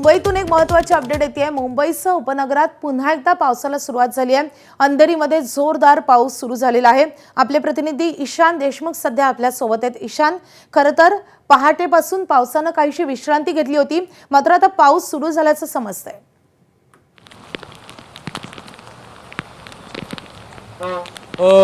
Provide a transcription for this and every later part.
मुंबईतून एक महत्त्वाची अपडेट येते। मुंबईसह उपनगरात पुन्हा एकदा पावसाला सुरुवात झाली आहे। अंधेरीमध्ये जोरदार पाऊस सुरू झालेला आहे। आपले प्रतिनिधी ईशान देशमुख सध्या आपल्या सोबत आहेत। ईशान, खरं तर पहाटेपासून पावसाने काहीशी विश्रांती घेतली होती, मात्र आता पाऊस सुरू झाल्याचं समजतंय।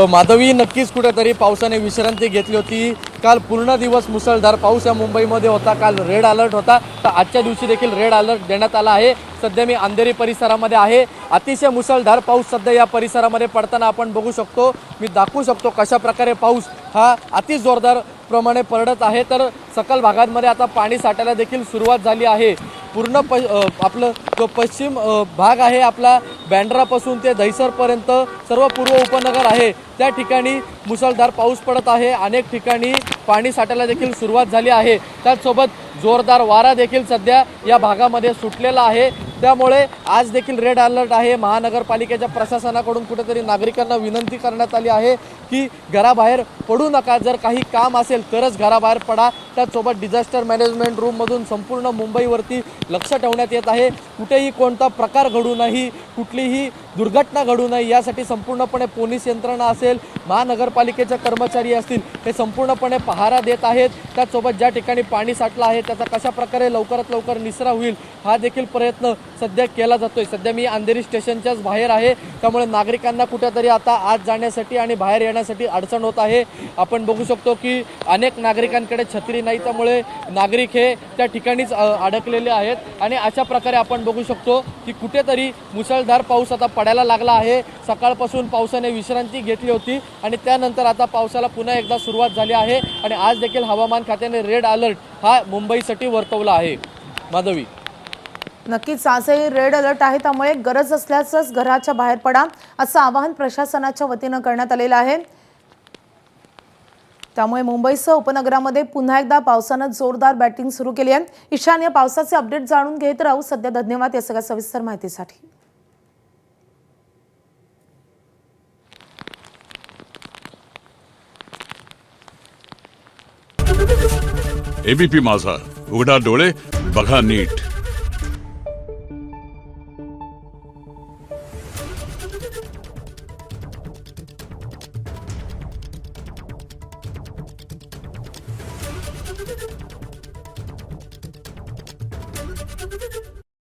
माधवी, नक्कीच कुठेतरी पावसाने विश्रांती घेतली होती। काल पूर्ण दिवस मुसळधार पाऊस या मुंबईमध्ये होता। काल रेड अलर्ट होता, तर आजच्या दिवशी देखील रेड अलर्ट देण्यात आला आहे। सध्या मी अंधेरी परिसरामध्ये आहे। अतिशय मुसळधार पाऊस सध्या या परिसरामध्ये पडताना आपण बघू शकतो। मी दाखवू शकतो कशा प्रकारे पाऊस हा अति जोरदार प्रमाणे पडत आहे। तर सकल भागांमध्ये आता पाणी साठायला देखील सुरुवात झाली आहे। पूर्ण आपलं जो पश्चिम भाग आहे आपला बँड्रापासून ते दहिसरपर्यंत सर्व पूर्व उपनगर आहे त्या ठिकाणी मुसळधार पाऊस पडत आहे। अनेक ठिकाणी पाणी साठायला देखील सुरुवात झाली आहे। त्याचसोबत जोरदार वारा देखील सध्या या भागामध्ये सुटलेला आहे। त्यामुळे आज देखील रेड अलर्ट आहे। महानगरपालिकेच्या प्रशासनाकडून कुठेतरी नागरिकांना विनंती करण्यात आली आहे की घराबाहेर पडू नका, जर काही काम असेल तरच घराबाहेर पडा। त्याचसोबत डिझास्टर मॅनेजमेंट रूममधून संपूर्ण मुंबईवरती लक्ष ठेवण्यात येत आहे। कुठेही कोणता प्रकार घडू नये, कुठलीही दुर्घटना घडू नये यासाठी संपूर्णपणे पोलीस यंत्रणा असेल, महानगरपालिकेचे कर्मचारी असतील, हे संपूर्णपणे पहारा देत आहेत। त्याचसोबत ज्या ठिकाणी पाणी साठलं आहे त्याचा कशा प्रकारे लवकरात लवकर निचरा होईल हा देखील प्रयत्न सध्या केला जातोय। सध्या मी अंधेरी स्टेशनच्याच बाहेर आहे, त्यामुळे नागरिकांना कुठेतरी आता आत जाण्यासाठी आणि बाहेर येण्यासाठी अडचण होत आहे। आपण बघू शकतो की अनेक नागरिकांकडे छत्री नाही, त्यामुळे नागरिक हे त्या ठिकाणीच अडकलेले आहेत। आणि अशा प्रकारे आपण बघू शकतो की कुठेतरी मुसळधार पाऊस आता पडायला लागला आहे। सकाळपासून पावसाने विश्रांती घेतली होती आणि त्यानंतर आता पावसाला पुन्हा एकदा सुरुवात झाली आहे। आणि आज देखील हवामान खात्याने रेड अलर्ट हा मुंबईसाठी वर्तवला आहे। माधवी, नक्कीच आजही रेड अलर्ट आहे, त्यामुळे गरज असल्यासच घराच्या बाहेर पडा असं आवाहन प्रशासनाच्या वतीने करण्यात आलेलं आहे। त्यामुळे मुंबईसह उपनगरामध्ये पुन्हा एकदा पावसाने जोरदार बॅटिंग सुरू केली आहे। ईशान, या पावसाचे अपडेट जाणून घेत राहू। सध्या धन्यवाद या सगळ्या सविस्तर माहितीसाठी। एबीपी माझा, उघडा डोळे बघा नीट।